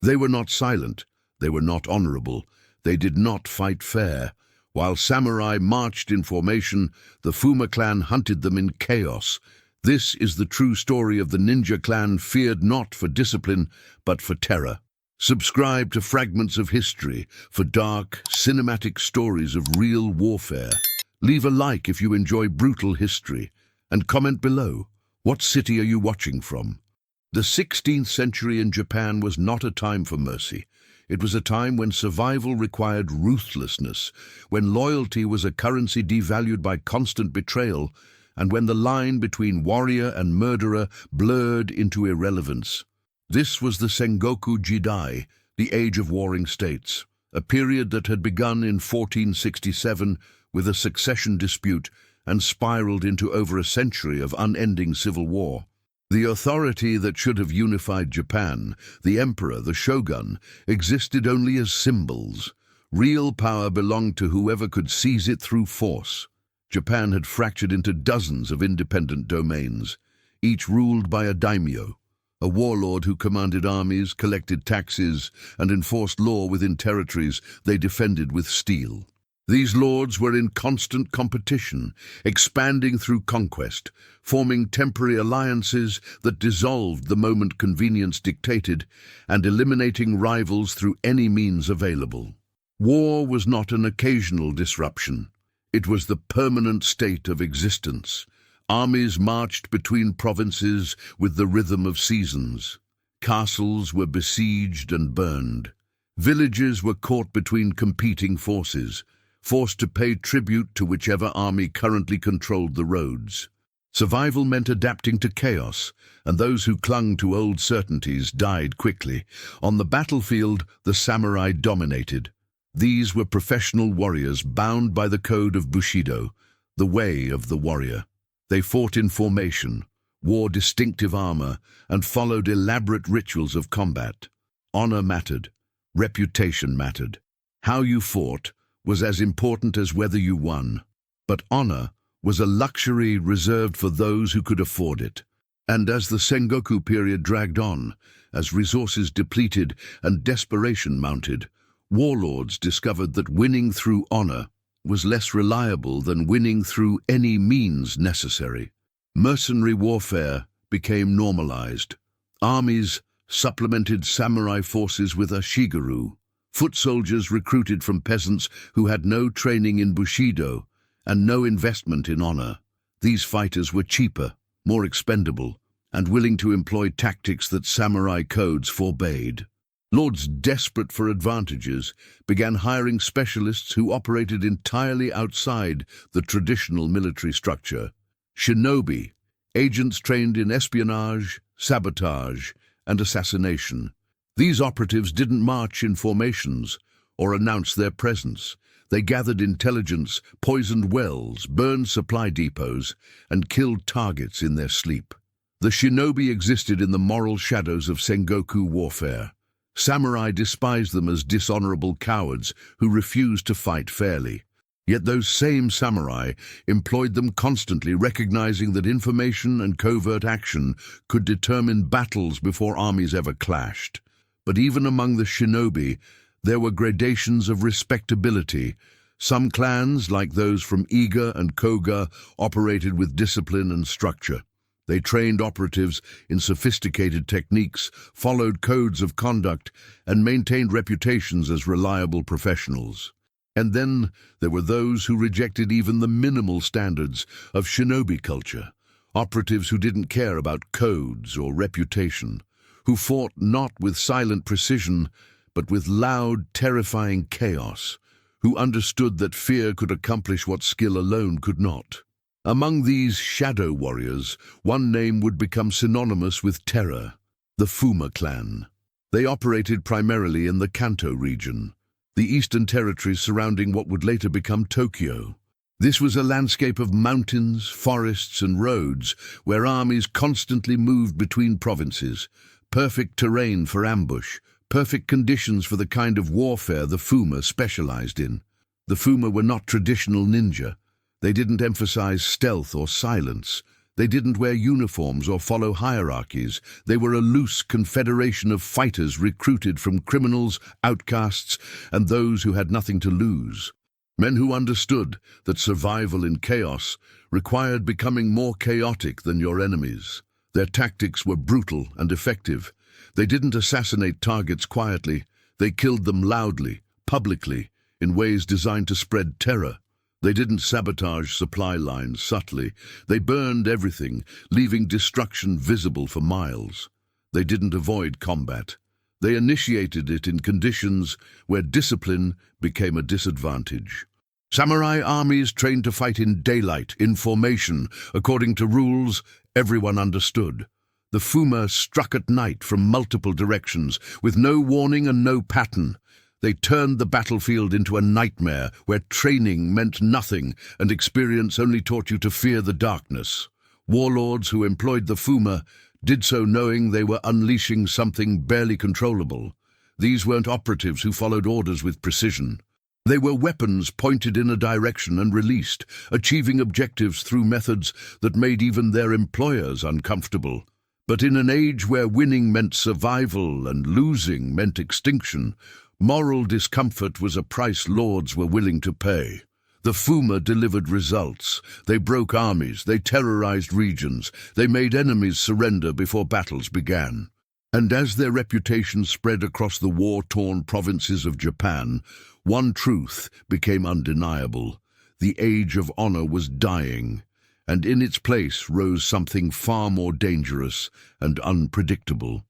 They were not silent, they were not honorable, they did not fight fair. While samurai marched in formation, the Fūma clan hunted them in chaos. This is the true story of the ninja clan feared not for discipline, but for terror. Subscribe to Fragments of History for dark, cinematic stories of real warfare. Leave a like if you enjoy brutal history, and comment below, what city are you watching from? The 16th century in Japan was not a time for mercy. It was a time when survival required ruthlessness, when loyalty was a currency devalued by constant betrayal, and when the line between warrior and murderer blurred into irrelevance. This was the Sengoku Jidai, the age of warring states, a period that had begun in 1467 with a succession dispute and spiraled into over a century of unending civil war. The authority that should have unified Japan, the emperor, the shogun, existed only as symbols. Real power belonged to whoever could seize it through force. Japan had fractured into dozens of independent domains, each ruled by a daimyo, a warlord who commanded armies, collected taxes, and enforced law within territories they defended with steel. These lords were in constant competition, expanding through conquest, forming temporary alliances that dissolved the moment convenience dictated, and eliminating rivals through any means available. War was not an occasional disruption. It was the permanent state of existence. Armies marched between provinces with the rhythm of seasons. Castles were besieged and burned. Villages were caught between competing forces, forced to pay tribute to whichever army currently controlled the roads. Survival meant adapting to chaos, and those who clung to old certainties died quickly. On the battlefield, the samurai dominated. These were professional warriors bound by the code of Bushido, the way of the warrior. They fought in formation, wore distinctive armor, and followed elaborate rituals of combat. Honor mattered. Reputation mattered. How you fought was as important as whether you won. But honor was a luxury reserved for those who could afford it. And as the Sengoku period dragged on, as resources depleted and desperation mounted, warlords discovered that winning through honor was less reliable than winning through any means necessary. Mercenary warfare became normalized. Armies supplemented samurai forces with a shigaru, foot soldiers recruited from peasants who had no training in Bushido and no investment in honor. These fighters were cheaper, more expendable, and willing to employ tactics that samurai codes forbade. Lords desperate for advantages began hiring specialists who operated entirely outside the traditional military structure. Shinobi, agents trained in espionage, sabotage, and assassination. These operatives didn't march in formations or announce their presence. They gathered intelligence, poisoned wells, burned supply depots, and killed targets in their sleep. The shinobi existed in the moral shadows of Sengoku warfare. Samurai despised them as dishonorable cowards who refused to fight fairly. Yet those same samurai employed them constantly, recognizing that information and covert action could determine battles before armies ever clashed. But even among the shinobi, there were gradations of respectability. Some clans, like those from Iga and Kōga, operated with discipline and structure. They trained operatives in sophisticated techniques, followed codes of conduct, and maintained reputations as reliable professionals. And then there were those who rejected even the minimal standards of shinobi culture, operatives who didn't care about codes or reputation, who fought not with silent precision, but with loud, terrifying chaos, who understood that fear could accomplish what skill alone could not. Among these shadow warriors, one name would become synonymous with terror: the Fūma Clan. They operated primarily in the Kanto region, the eastern territories surrounding what would later become Tokyo. This was a landscape of mountains, forests, and roads where armies constantly moved between provinces. Perfect terrain for ambush, perfect conditions for the kind of warfare the Fuma specialized in. The Fuma were not traditional ninja. They didn't emphasize stealth or silence. They didn't wear uniforms or follow hierarchies. They were a loose confederation of fighters recruited from criminals, outcasts, and those who had nothing to lose. Men who understood that survival in chaos required becoming more chaotic than your enemies. Their tactics were brutal and effective. They didn't assassinate targets quietly. They killed them loudly, publicly, in ways designed to spread terror. They didn't sabotage supply lines subtly. They burned everything, leaving destruction visible for miles. They didn't avoid combat. They initiated it in conditions where discipline became a disadvantage. Samurai armies trained to fight in daylight, in formation, according to rules everyone understood. The Fuma struck at night from multiple directions, with no warning and no pattern. They turned the battlefield into a nightmare where training meant nothing and experience only taught you to fear the darkness. Warlords who employed the Fuma did so knowing they were unleashing something barely controllable. These weren't operatives who followed orders with precision. They were weapons pointed in a direction and released, achieving objectives through methods that made even their employers uncomfortable. But in an age where winning meant survival and losing meant extinction, moral discomfort was a price lords were willing to pay. The Fuma delivered results. They broke armies, they terrorized regions, they made enemies surrender before battles began. And as their reputation spread across the war-torn provinces of Japan, one truth became undeniable. The age of honor was dying, and in its place rose something far more dangerous and unpredictable.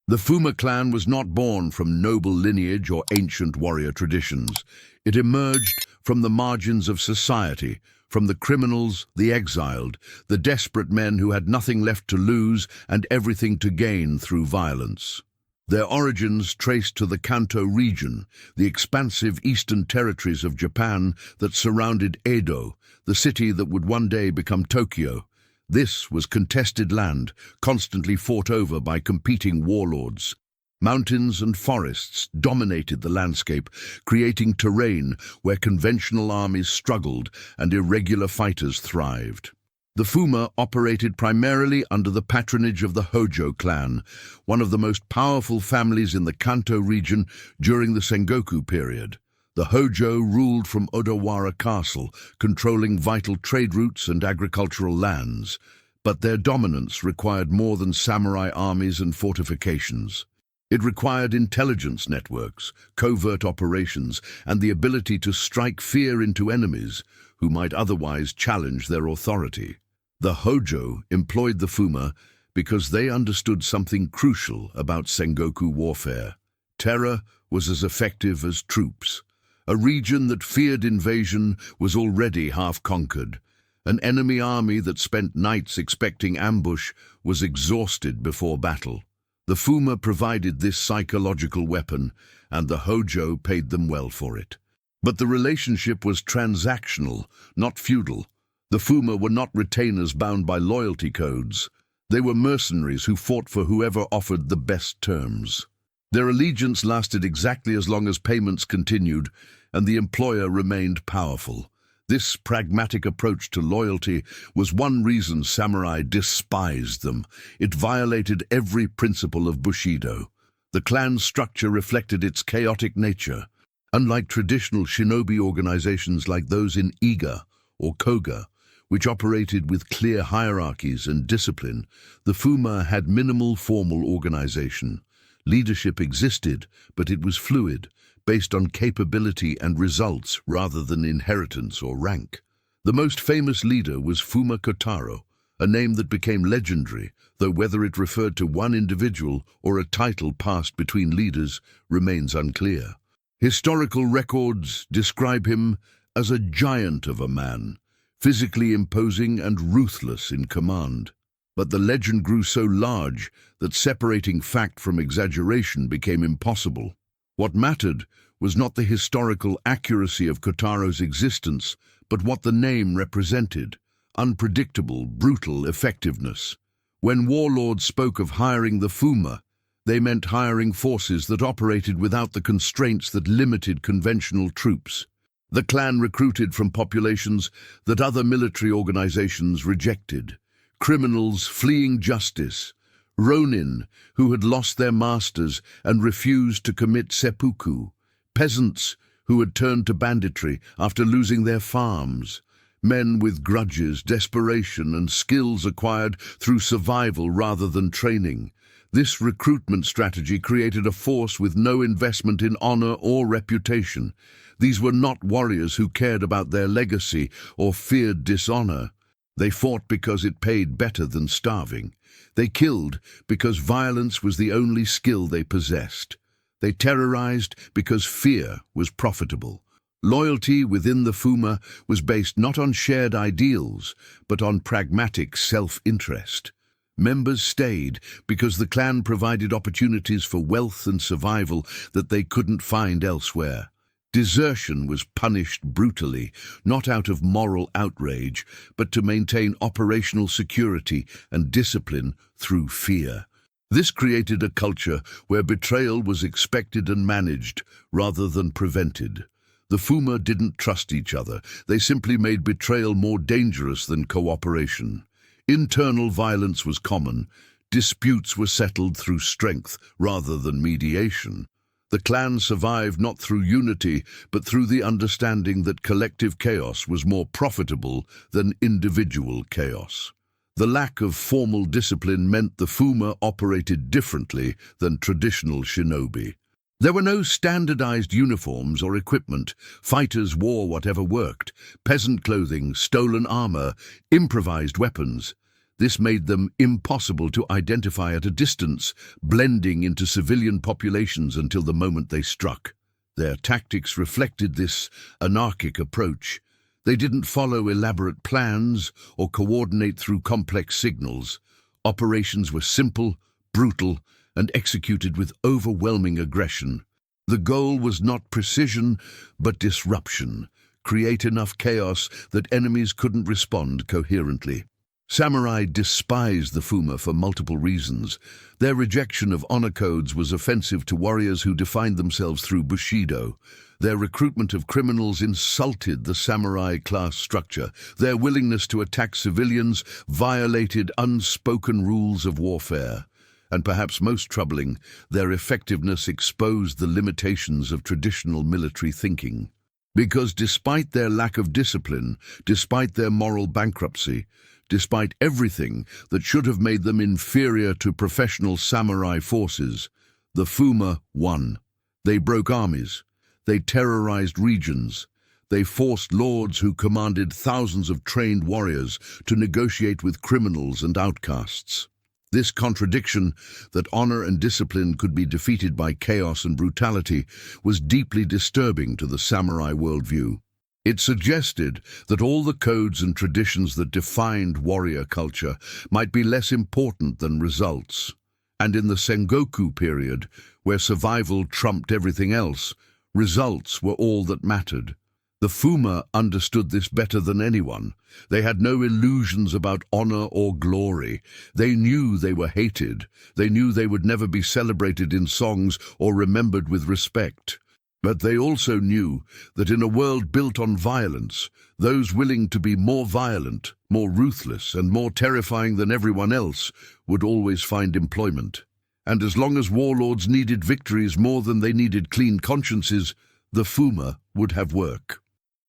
The Fuma clan was not born from noble lineage or ancient warrior traditions. It emerged from the margins of society, from the criminals, the exiled, the desperate men who had nothing left to lose and everything to gain through violence. Their origins traced to the Kanto region, the expansive eastern territories of Japan that surrounded Edo, the city that would one day become Tokyo. This was contested land, constantly fought over by competing warlords. Mountains and forests dominated the landscape, creating terrain where conventional armies struggled and irregular fighters thrived. The Fuma operated primarily under the patronage of the Hojo clan, one of the most powerful families in the Kanto region during the Sengoku period. The Hojo ruled from Odawara Castle, controlling vital trade routes and agricultural lands. But their dominance required more than samurai armies and fortifications. It required intelligence networks, covert operations, and the ability to strike fear into enemies who might otherwise challenge their authority. The Hojo employed the Fuma because they understood something crucial about Sengoku warfare. Terror was as effective as troops. A region that feared invasion was already half conquered. An enemy army that spent nights expecting ambush was exhausted before battle. The Fuma provided this psychological weapon, and the Hojo paid them well for it. But the relationship was transactional, not feudal. The Fuma were not retainers bound by loyalty codes. They were mercenaries who fought for whoever offered the best terms. Their allegiance lasted exactly as long as payments continued, and the employer remained powerful. This pragmatic approach to loyalty was one reason samurai despised them. It violated every principle of Bushido. The clan structure reflected its chaotic nature. Unlike traditional shinobi organizations like those in Iga or Kōga, which operated with clear hierarchies and discipline, the Fuma had minimal formal organization. Leadership existed, but it was fluid, based on capability and results rather than inheritance or rank. The most famous leader was Fuma Kotaro, a name that became legendary, though whether it referred to one individual or a title passed between leaders remains unclear. Historical records describe him as a giant of a man, physically imposing and ruthless in command. But the legend grew so large that separating fact from exaggeration became impossible. What mattered was not the historical accuracy of Kotaro's existence, but what the name represented: unpredictable, brutal effectiveness. When warlords spoke of hiring the Fuma, they meant hiring forces that operated without the constraints that limited conventional troops. The clan recruited from populations that other military organizations rejected, criminals fleeing justice, ronin who had lost their masters and refused to commit seppuku, peasants who had turned to banditry after losing their farms, men with grudges, desperation, and skills acquired through survival rather than training. This recruitment strategy created a force with no investment in honor or reputation. These were not warriors who cared about their legacy or feared dishonor. They fought because it paid better than starving. They killed because violence was the only skill they possessed. They terrorized because fear was profitable. Loyalty within the Fuma was based not on shared ideals, but on pragmatic self-interest. Members stayed because the clan provided opportunities for wealth and survival that they couldn't find elsewhere. Desertion was punished brutally, not out of moral outrage, but to maintain operational security and discipline through fear. This created a culture where betrayal was expected and managed, rather than prevented. The Fuma didn't trust each other. They simply made betrayal more dangerous than cooperation. Internal violence was common. Disputes were settled through strength rather than mediation. The clan survived not through unity, but through the understanding that collective chaos was more profitable than individual chaos. The lack of formal discipline meant the Fuma operated differently than traditional shinobi. There were no standardized uniforms or equipment. Fighters wore whatever worked: peasant clothing, stolen armor, improvised weapons. This made them impossible to identify at a distance, blending into civilian populations until the moment they struck. Their tactics reflected this anarchic approach. They didn't follow elaborate plans or coordinate through complex signals. Operations were simple, brutal, and executed with overwhelming aggression. The goal was not precision, but disruption. Create enough chaos that enemies couldn't respond coherently. Samurai despised the Fuma for multiple reasons. Their rejection of honor codes was offensive to warriors who defined themselves through Bushido. Their recruitment of criminals insulted the samurai class structure. Their willingness to attack civilians violated unspoken rules of warfare. And perhaps most troubling, their effectiveness exposed the limitations of traditional military thinking. Because despite their lack of discipline, despite their moral bankruptcy, despite everything that should have made them inferior to professional samurai forces, the Fuma won. They broke armies. They terrorized regions. They forced lords who commanded thousands of trained warriors to negotiate with criminals and outcasts. This contradiction, that honor and discipline could be defeated by chaos and brutality, was deeply disturbing to the samurai worldview. It suggested that all the codes and traditions that defined warrior culture might be less important than results. And in the Sengoku period, where survival trumped everything else, results were all that mattered. The Fuma understood this better than anyone. They had no illusions about honor or glory. They knew they were hated. They knew they would never be celebrated in songs or remembered with respect. But they also knew that in a world built on violence, those willing to be more violent, more ruthless, and more terrifying than everyone else would always find employment. And as long as warlords needed victories more than they needed clean consciences, the Fuma would have work.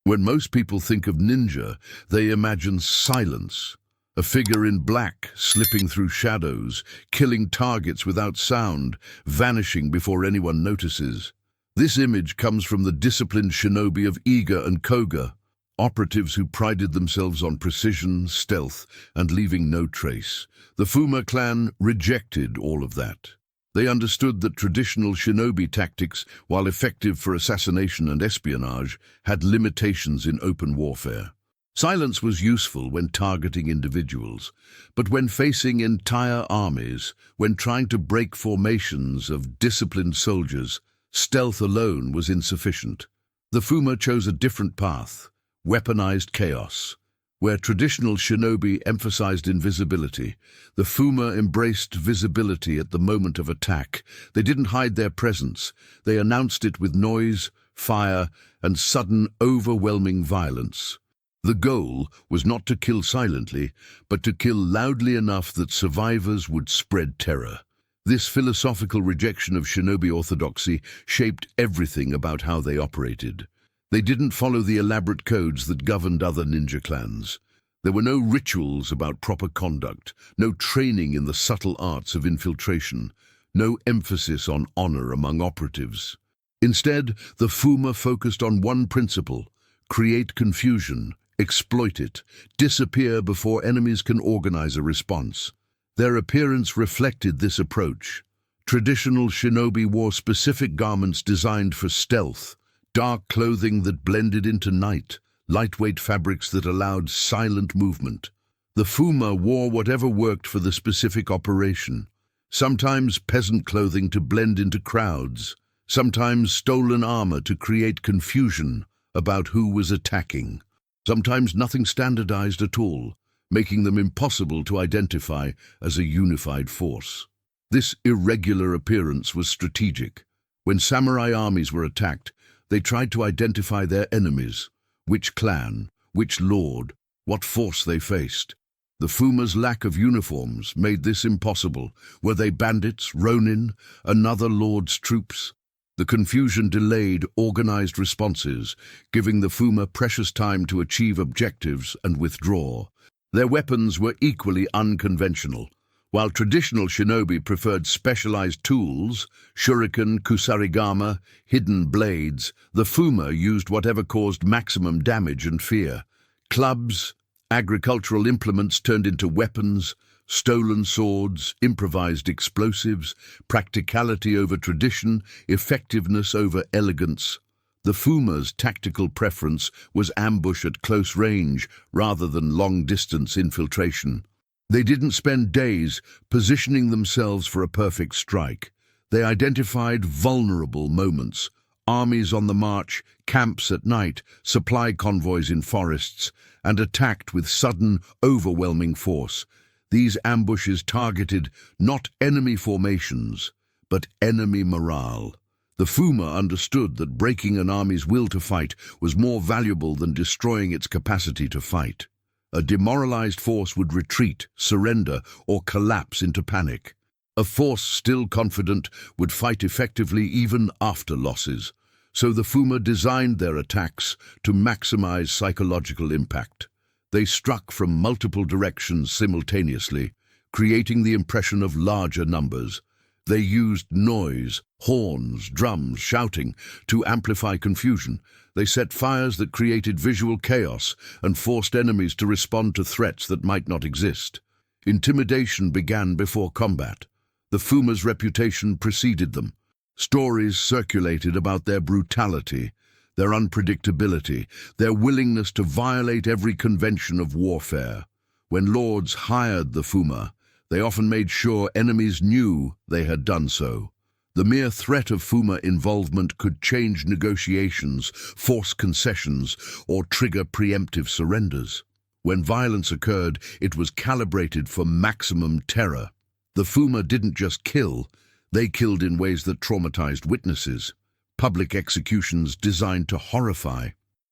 When most people think of ninja, they imagine silence. A figure in black, slipping through shadows, killing targets without sound, vanishing before anyone notices. This image comes from the disciplined shinobi of Iga and Kōga, operatives who prided themselves on precision, stealth, and leaving no trace. The Fuma clan rejected all of that. They understood that traditional shinobi tactics, while effective for assassination and espionage, had limitations in open warfare. Silence was useful when targeting individuals, but when facing entire armies, when trying to break formations of disciplined soldiers, stealth alone was insufficient. The Fuma chose a different path: weaponized chaos. Where traditional shinobi emphasized invisibility, the Fuma embraced visibility at the moment of attack. They didn't hide their presence. They announced it with noise, fire, and sudden, overwhelming violence. The goal was not to kill silently, but to kill loudly enough that survivors would spread terror. This philosophical rejection of shinobi orthodoxy shaped everything about how they operated. They didn't follow the elaborate codes that governed other ninja clans. There were no rituals about proper conduct, no training in the subtle arts of infiltration, no emphasis on honor among operatives. Instead, the Fuma focused on one principle: create confusion, exploit it, disappear before enemies can organize a response. Their appearance reflected this approach. Traditional shinobi wore specific garments designed for stealth, dark clothing that blended into night, lightweight fabrics that allowed silent movement. The Fuma wore whatever worked for the specific operation. Sometimes peasant clothing to blend into crowds, sometimes stolen armor to create confusion about who was attacking, sometimes nothing standardized at all, making them impossible to identify as a unified force. This irregular appearance was strategic. When samurai armies were attacked, they tried to identify their enemies, which clan, which lord, what force they faced. The Fuma's lack of uniforms made this impossible. Were they bandits, ronin, another lord's troops? The confusion delayed organized responses, giving the Fuma precious time to achieve objectives and withdraw. Their weapons were equally unconventional. While traditional shinobi preferred specialized tools, shuriken, kusarigama, hidden blades, the Fuma used whatever caused maximum damage and fear. Clubs, agricultural implements turned into weapons, stolen swords, improvised explosives, practicality over tradition, effectiveness over elegance. The Fuma's tactical preference was ambush at close range rather than long-distance infiltration. They didn't spend days positioning themselves for a perfect strike. They identified vulnerable moments: armies on the march, camps at night, supply convoys in forests, and attacked with sudden, overwhelming force. These ambushes targeted not enemy formations, but enemy morale. The Fuma understood that breaking an army's will to fight was more valuable than destroying its capacity to fight. A demoralized force would retreat, surrender, or collapse into panic. A force still confident would fight effectively even after losses. So the Fuma designed their attacks to maximize psychological impact. They struck from multiple directions simultaneously, creating the impression of larger numbers. They used noise, horns, drums, shouting to amplify confusion. They set fires that created visual chaos and forced enemies to respond to threats that might not exist. Intimidation began before combat. The Fuma's reputation preceded them. Stories circulated about their brutality, their unpredictability, their willingness to violate every convention of warfare. When lords hired the Fuma, they often made sure enemies knew they had done so. The mere threat of Fuma involvement could change negotiations, force concessions, or trigger preemptive surrenders. When violence occurred, it was calibrated for maximum terror. The Fuma didn't just kill, they killed in ways that traumatized witnesses. Public executions designed to horrify.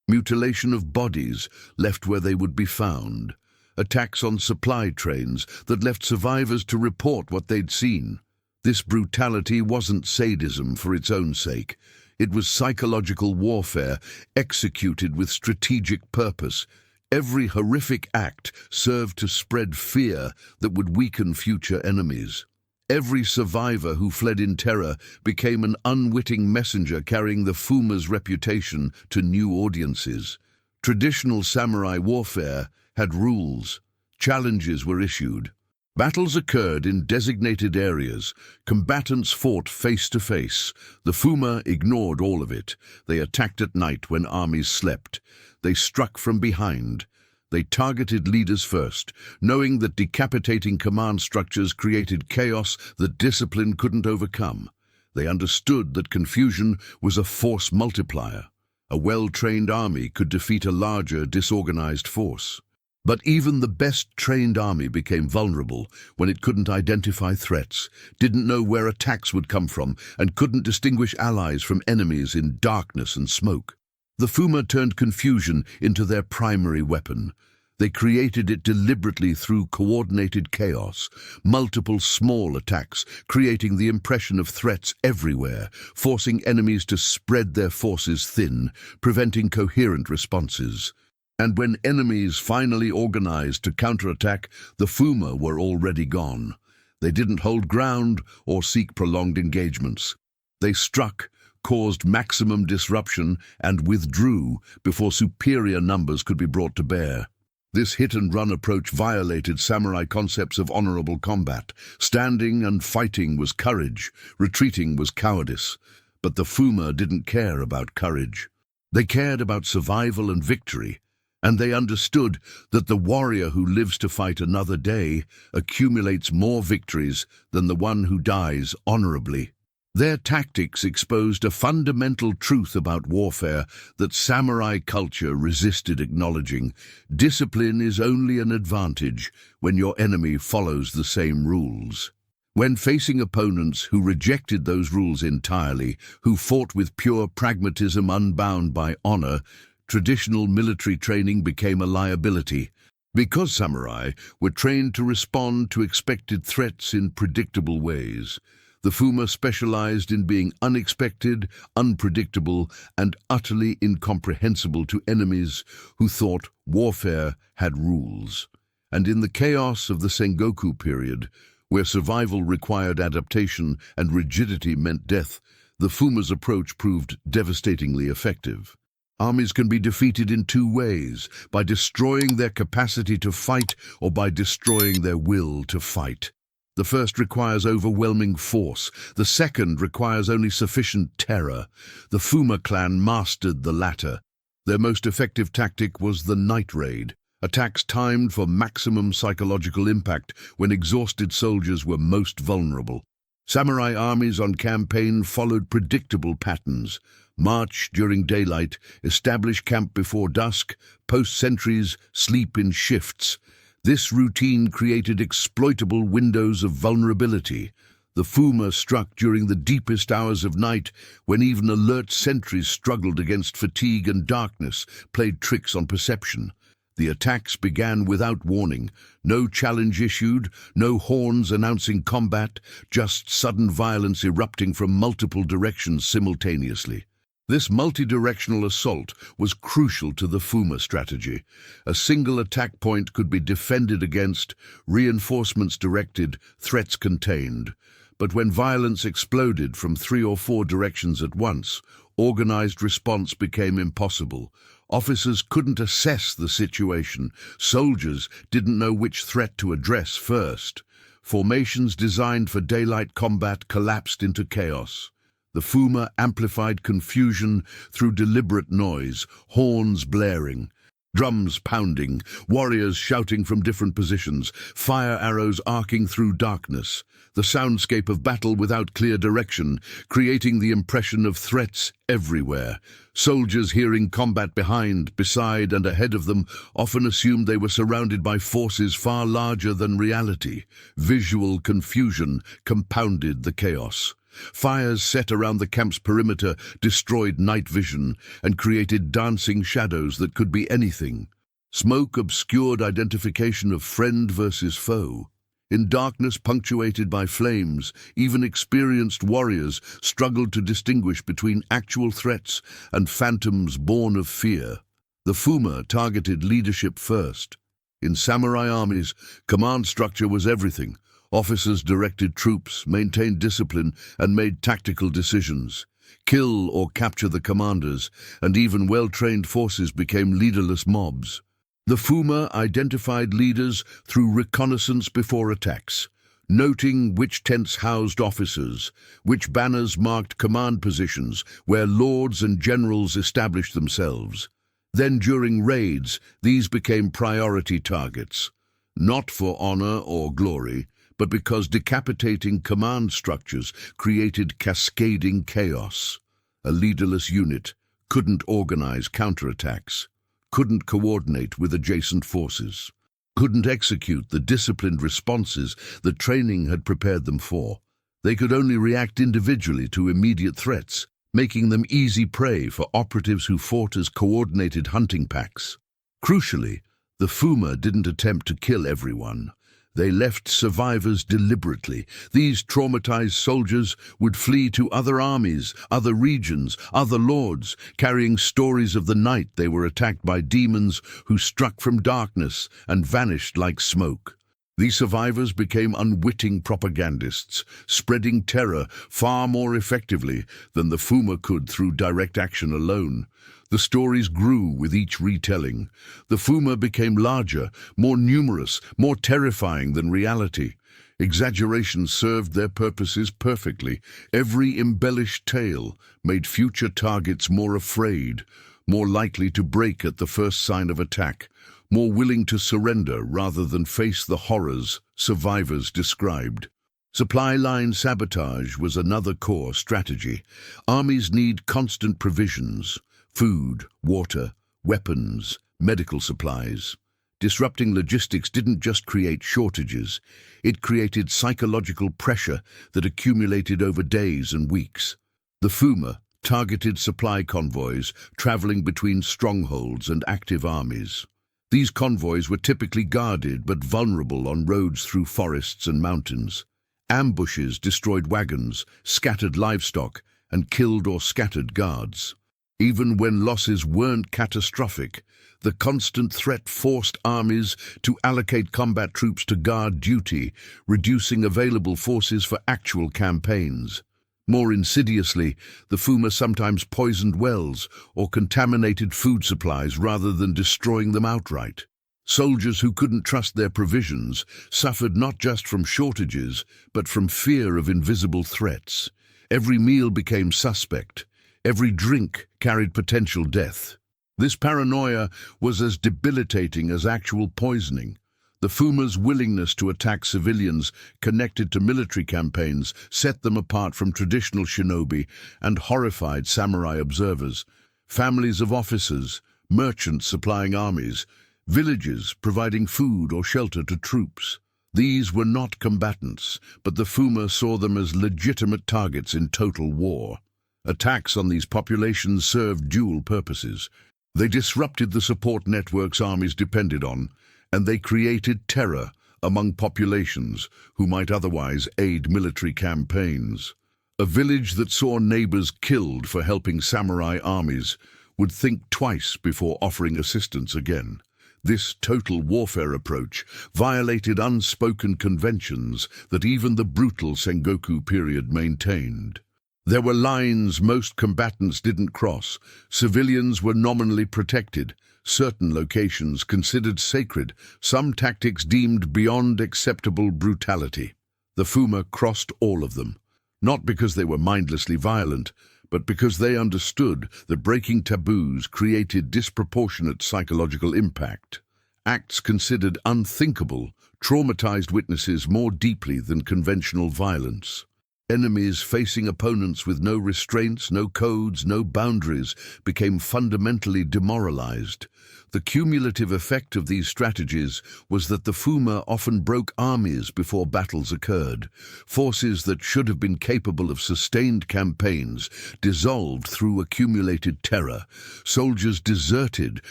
Mutilation of bodies left where they would be found. Attacks on supply trains that left survivors to report what they'd seen. This brutality wasn't sadism for its own sake. It was psychological warfare executed with strategic purpose. Every horrific act served to spread fear that would weaken future enemies. Every survivor who fled in terror became an unwitting messenger carrying the Fuma's reputation to new audiences. Traditional samurai warfare had rules. Challenges were issued. Battles occurred in designated areas. Combatants fought face to face. The Fuma ignored all of it. They attacked at night when armies slept. They struck from behind. They targeted leaders first, knowing that decapitating command structures created chaos that discipline couldn't overcome. They understood that confusion was a force multiplier. A well-trained army could defeat a larger, disorganized force. But even the best-trained army became vulnerable when it couldn't identify threats, didn't know where attacks would come from, and couldn't distinguish allies from enemies in darkness and smoke. The Fuma turned confusion into their primary weapon. They created it deliberately through coordinated chaos, multiple small attacks, creating the impression of threats everywhere, forcing enemies to spread their forces thin, preventing coherent responses. And when enemies finally organized to counterattack, the Fuma were already gone. They didn't hold ground or seek prolonged engagements. They struck, caused maximum disruption, and withdrew before superior numbers could be brought to bear. This hit-and-run approach violated samurai concepts of honorable combat. Standing and fighting was courage, retreating was cowardice. But the Fuma didn't care about courage. They cared about survival and victory, and they understood that the warrior who lives to fight another day accumulates more victories than the one who dies honorably. Their tactics exposed a fundamental truth about warfare that samurai culture resisted acknowledging. Discipline is only an advantage when your enemy follows the same rules. When facing opponents who rejected those rules entirely, who fought with pure pragmatism unbound by honor, traditional military training became a liability. Because samurai were trained to respond to expected threats in predictable ways, the Fuma specialized in being unexpected, unpredictable, and utterly incomprehensible to enemies who thought warfare had rules. And in the chaos of the Sengoku period, where survival required adaptation and rigidity meant death, the Fuma's approach proved devastatingly effective. Armies can be defeated in two ways: by destroying their capacity to fight or by destroying their will to fight. The first requires overwhelming force. The second requires only sufficient terror. The Fuma clan mastered the latter. Their most effective tactic was the night raid, attacks timed for maximum psychological impact when exhausted soldiers were most vulnerable. Samurai armies on campaign followed predictable patterns. March during daylight, establish camp before dusk, post sentries, sleep in shifts. This routine created exploitable windows of vulnerability. The Fuma struck during the deepest hours of night, when even alert sentries struggled against fatigue and darkness, played tricks on perception. The attacks began without warning. No challenge issued, no horns announcing combat, just sudden violence erupting from multiple directions simultaneously. This multi-directional assault was crucial to the Fuma strategy. A single attack point could be defended against, reinforcements directed, threats contained. But when violence exploded from 3 or 4 directions at once, organized response became impossible. Officers couldn't assess the situation. Soldiers didn't know which threat to address first. Formations designed for daylight combat collapsed into chaos. The Fuma amplified confusion through deliberate noise, horns blaring, drums pounding, warriors shouting from different positions, fire arrows arcing through darkness, the soundscape of battle without clear direction, creating the impression of threats everywhere. Soldiers hearing combat behind, beside, and ahead of them often assumed they were surrounded by forces far larger than reality. Visual confusion compounded the chaos. Fires set around the camp's perimeter destroyed night vision and created dancing shadows that could be anything. Smoke obscured identification of friend versus foe. In darkness punctuated by flames, even experienced warriors struggled to distinguish between actual threats and phantoms born of fear. The Fuma targeted leadership first. In samurai armies, command structure was everything. Officers directed troops, maintained discipline, and made tactical decisions. Kill or capture the commanders, and even well-trained forces became leaderless mobs. The Fuma identified leaders through reconnaissance before attacks, noting which tents housed officers, which banners marked command positions where lords and generals established themselves. Then during raids, these became priority targets, not for honor or glory, but because decapitating command structures created cascading chaos. A leaderless unit couldn't organize counterattacks, couldn't coordinate with adjacent forces, couldn't execute the disciplined responses that training had prepared them for. They could only react individually to immediate threats, making them easy prey for operatives who fought as coordinated hunting packs. Crucially, the Fuma didn't attempt to kill everyone. They left survivors deliberately. These traumatized soldiers would flee to other armies, other regions, other lords, carrying stories of the night they were attacked by demons who struck from darkness and vanished like smoke. These survivors became unwitting propagandists, spreading terror far more effectively than the Fuma could through direct action alone. The stories grew with each retelling. The Fuma became larger, more numerous, more terrifying than reality. Exaggeration served their purposes perfectly. Every embellished tale made future targets more afraid, more likely to break at the first sign of attack, more willing to surrender rather than face the horrors survivors described. Supply line sabotage was another core strategy. Armies need constant provisions: food, water, weapons, medical supplies. Disrupting logistics didn't just create shortages, it created psychological pressure that accumulated over days and weeks. The Fuma targeted supply convoys traveling between strongholds and active armies. These convoys were typically guarded but vulnerable on roads through forests and mountains. Ambushes destroyed wagons, scattered livestock, and killed or scattered guards. Even when losses weren't catastrophic, the constant threat forced armies to allocate combat troops to guard duty, reducing available forces for actual campaigns. More insidiously, the Fuma sometimes poisoned wells or contaminated food supplies rather than destroying them outright. Soldiers who couldn't trust their provisions suffered not just from shortages, but from fear of invisible threats. Every meal became suspect. Every drink carried potential death. This paranoia was as debilitating as actual poisoning. The Fuma's willingness to attack civilians connected to military campaigns set them apart from traditional shinobi and horrified samurai observers. Families of officers, merchants supplying armies, villages providing food or shelter to troops. These were not combatants, but the Fuma saw them as legitimate targets in total war. Attacks on these populations served dual purposes. They disrupted the support networks armies depended on, and they created terror among populations who might otherwise aid military campaigns. A village that saw neighbors killed for helping samurai armies would think twice before offering assistance again. This total warfare approach violated unspoken conventions that even the brutal Sengoku period maintained. There were lines most combatants didn't cross. Civilians were nominally protected, certain locations considered sacred, some tactics deemed beyond acceptable brutality. The Fuma crossed all of them, not because they were mindlessly violent, but because they understood that breaking taboos created disproportionate psychological impact. Acts considered unthinkable traumatized witnesses more deeply than conventional violence. Enemies facing opponents with no restraints, no codes, no boundaries became fundamentally demoralized. The cumulative effect of these strategies was that the Fuma often broke armies before battles occurred. Forces that should have been capable of sustained campaigns dissolved through accumulated terror. Soldiers deserted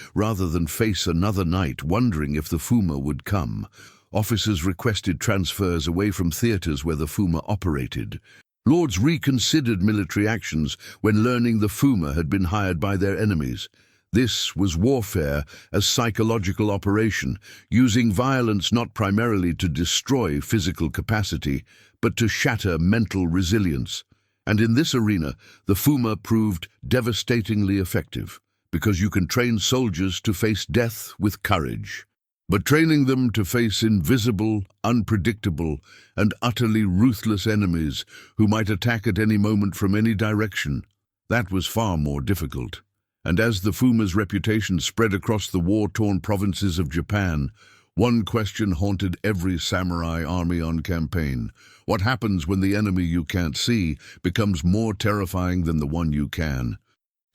rather than face another night wondering if the Fuma would come. Officers requested transfers away from theaters where the Fuma operated. Lords reconsidered military actions when learning the Fuma had been hired by their enemies. This was warfare as psychological operation, using violence not primarily to destroy physical capacity, but to shatter mental resilience. And in this arena, the Fuma proved devastatingly effective, because you can train soldiers to face death with courage. But training them to face invisible, unpredictable, and utterly ruthless enemies who might attack at any moment from any direction, that was far more difficult. And as the Fuma's reputation spread across the war-torn provinces of Japan, one question haunted every samurai army on campaign. What happens when the enemy you can't see becomes more terrifying than the one you can?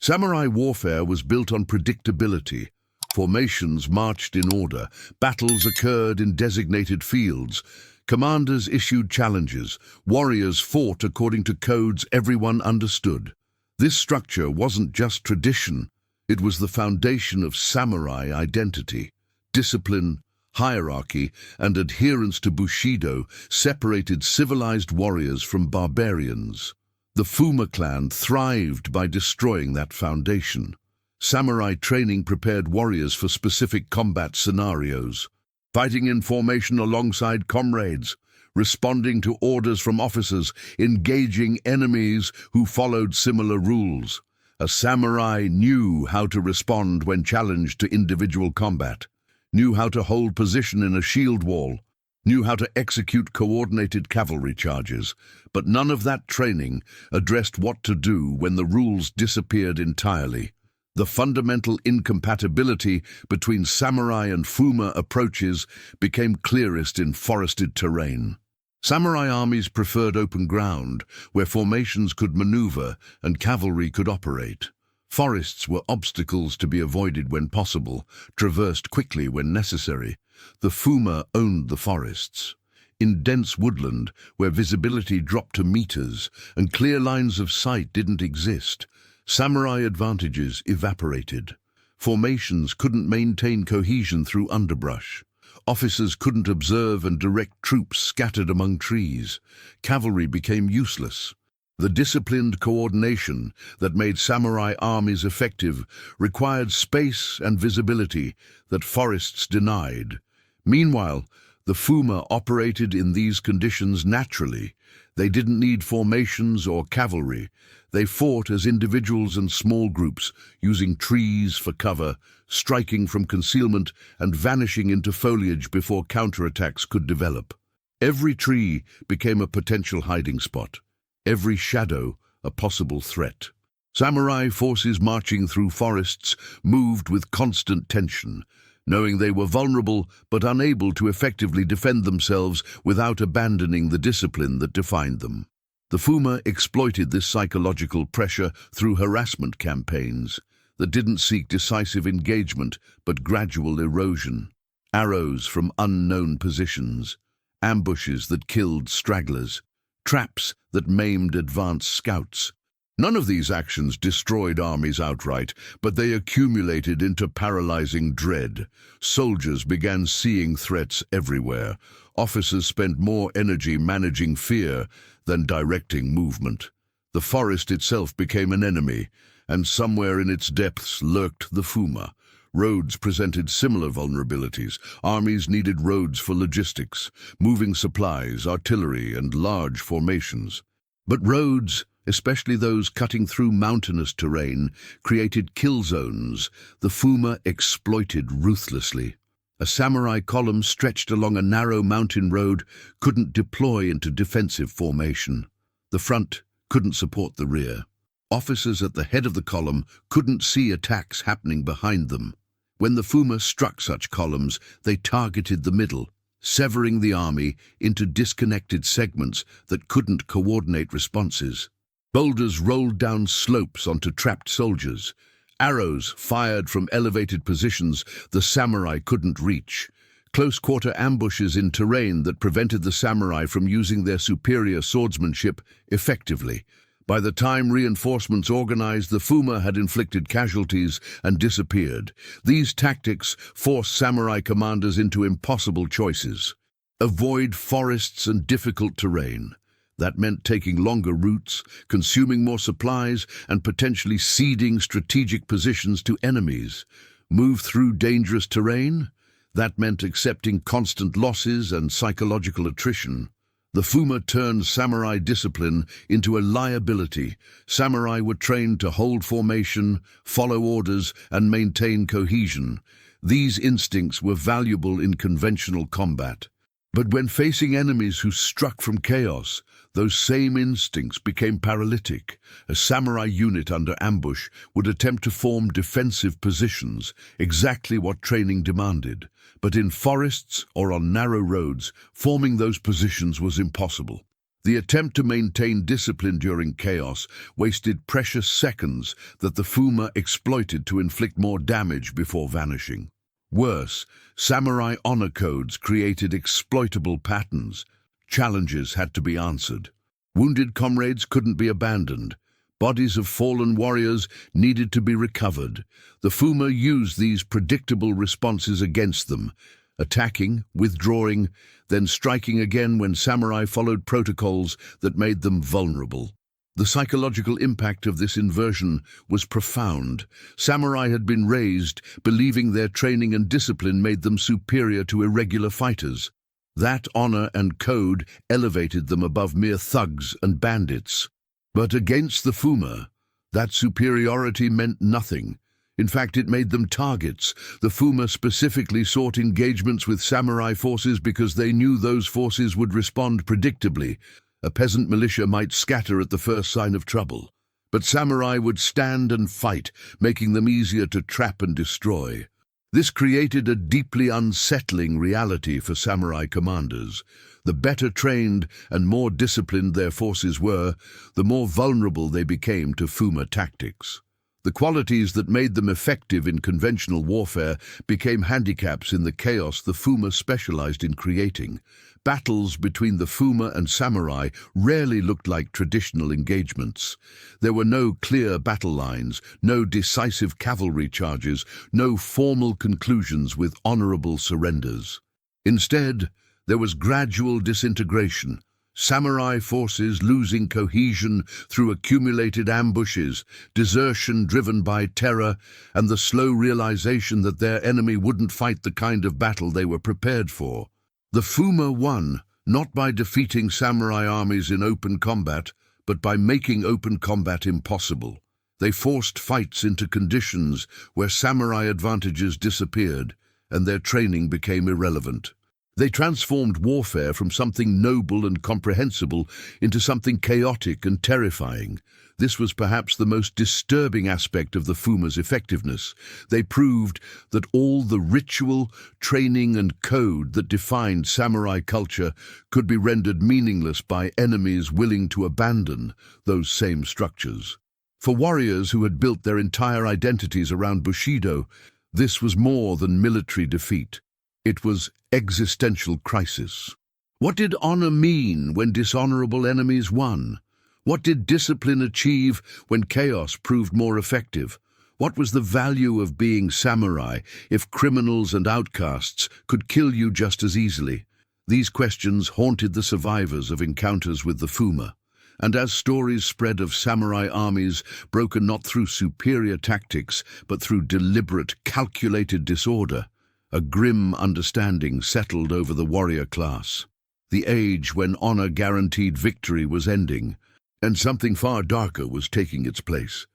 Samurai warfare was built on predictability. Formations marched in order, battles occurred in designated fields, commanders issued challenges, warriors fought according to codes everyone understood. This structure wasn't just tradition, it was the foundation of samurai identity. Discipline, hierarchy, and adherence to Bushido separated civilized warriors from barbarians. The Fūma clan thrived by destroying that foundation. Samurai training prepared warriors for specific combat scenarios, fighting in formation alongside comrades, responding to orders from officers, engaging enemies who followed similar rules. A samurai knew how to respond when challenged to individual combat, knew how to hold position in a shield wall, knew how to execute coordinated cavalry charges, but none of that training addressed what to do when the rules disappeared entirely. The fundamental incompatibility between samurai and Fuma approaches became clearest in forested terrain. Samurai armies preferred open ground, where formations could maneuver and cavalry could operate. Forests were obstacles to be avoided when possible, traversed quickly when necessary. The Fuma owned the forests. In dense woodland, where visibility dropped to meters and clear lines of sight didn't exist, samurai advantages evaporated. Formations couldn't maintain cohesion through underbrush. Officers couldn't observe and direct troops scattered among trees. Cavalry became useless. The disciplined coordination that made samurai armies effective required space and visibility that forests denied. Meanwhile, the Fuma operated in these conditions naturally. They didn't need formations or cavalry. They fought as individuals and small groups, using trees for cover, striking from concealment and vanishing into foliage before counterattacks could develop. Every tree became a potential hiding spot. Every shadow a possible threat. Samurai forces marching through forests moved with constant tension, knowing they were vulnerable but unable to effectively defend themselves without abandoning the discipline that defined them. The Fuma exploited this psychological pressure through harassment campaigns that didn't seek decisive engagement but gradual erosion. Arrows from unknown positions, ambushes that killed stragglers, traps that maimed advanced scouts. None of these actions destroyed armies outright, but they accumulated into paralyzing dread. Soldiers began seeing threats everywhere. Officers spent more energy managing fear than directing movement. The forest itself became an enemy, and somewhere in its depths lurked the Fuma. Roads presented similar vulnerabilities. Armies needed roads for logistics, moving supplies, artillery, and large formations. But roads, especially those cutting through mountainous terrain, created kill zones the Fuma exploited ruthlessly. A samurai column stretched along a narrow mountain road couldn't deploy into defensive formation. The front couldn't support the rear. Officers at the head of the column couldn't see attacks happening behind them. When the Fuma struck such columns, they targeted the middle, severing the army into disconnected segments that couldn't coordinate responses. Boulders rolled down slopes onto trapped soldiers. Arrows fired from elevated positions the samurai couldn't reach. Close-quarter ambushes in terrain that prevented the samurai from using their superior swordsmanship effectively. By the time reinforcements organized, the Fuma had inflicted casualties and disappeared. These tactics forced samurai commanders into impossible choices. Avoid forests and difficult terrain. That meant taking longer routes, consuming more supplies, and potentially ceding strategic positions to enemies. Move through dangerous terrain? That meant accepting constant losses and psychological attrition. The Fuma turned samurai discipline into a liability. Samurai were trained to hold formation, follow orders, and maintain cohesion. These instincts were valuable in conventional combat. But when facing enemies who struck from chaos, those same instincts became paralytic. A samurai unit under ambush would attempt to form defensive positions, exactly what training demanded. But in forests or on narrow roads, forming those positions was impossible. The attempt to maintain discipline during chaos wasted precious seconds that the Fuma exploited to inflict more damage before vanishing. Worse, samurai honor codes created exploitable patterns. Challenges had to be answered. Wounded comrades couldn't be abandoned. Bodies of fallen warriors needed to be recovered. The Fuma used these predictable responses against them, attacking, withdrawing, then striking again when samurai followed protocols that made them vulnerable. The psychological impact of this inversion was profound. Samurai had been raised believing their training and discipline made them superior to irregular fighters. That honor and code elevated them above mere thugs and bandits. But against the Fuma, that superiority meant nothing. In fact, it made them targets. The Fuma specifically sought engagements with samurai forces because they knew those forces would respond predictably. A peasant militia might scatter at the first sign of trouble, but samurai would stand and fight, making them easier to trap and destroy. This created a deeply unsettling reality for samurai commanders. The better trained and more disciplined their forces were, the more vulnerable they became to Fuma tactics. The qualities that made them effective in conventional warfare became handicaps in the chaos the Fuma specialized in creating. Battles between the Fuma and samurai rarely looked like traditional engagements. There were no clear battle lines, no decisive cavalry charges, no formal conclusions with honorable surrenders. Instead, there was gradual disintegration, samurai forces losing cohesion through accumulated ambushes, desertion driven by terror, and the slow realization that their enemy wouldn't fight the kind of battle they were prepared for. The Fuma won, not by defeating samurai armies in open combat, but by making open combat impossible. They forced fights into conditions where samurai advantages disappeared, and their training became irrelevant. They transformed warfare from something noble and comprehensible into something chaotic and terrifying. This was perhaps the most disturbing aspect of the Fuma's effectiveness. They proved that all the ritual, training and code that defined samurai culture could be rendered meaningless by enemies willing to abandon those same structures. For warriors who had built their entire identities around Bushido, this was more than military defeat. It was existential crisis. What did honor mean when dishonorable enemies won? What did discipline achieve when chaos proved more effective? What was the value of being samurai if criminals and outcasts could kill you just as easily? These questions haunted the survivors of encounters with the Fuma. And as stories spread of samurai armies broken not through superior tactics but through deliberate, calculated disorder, a grim understanding settled over the warrior class. The age when honor guaranteed victory was ending, and something far darker was taking its place.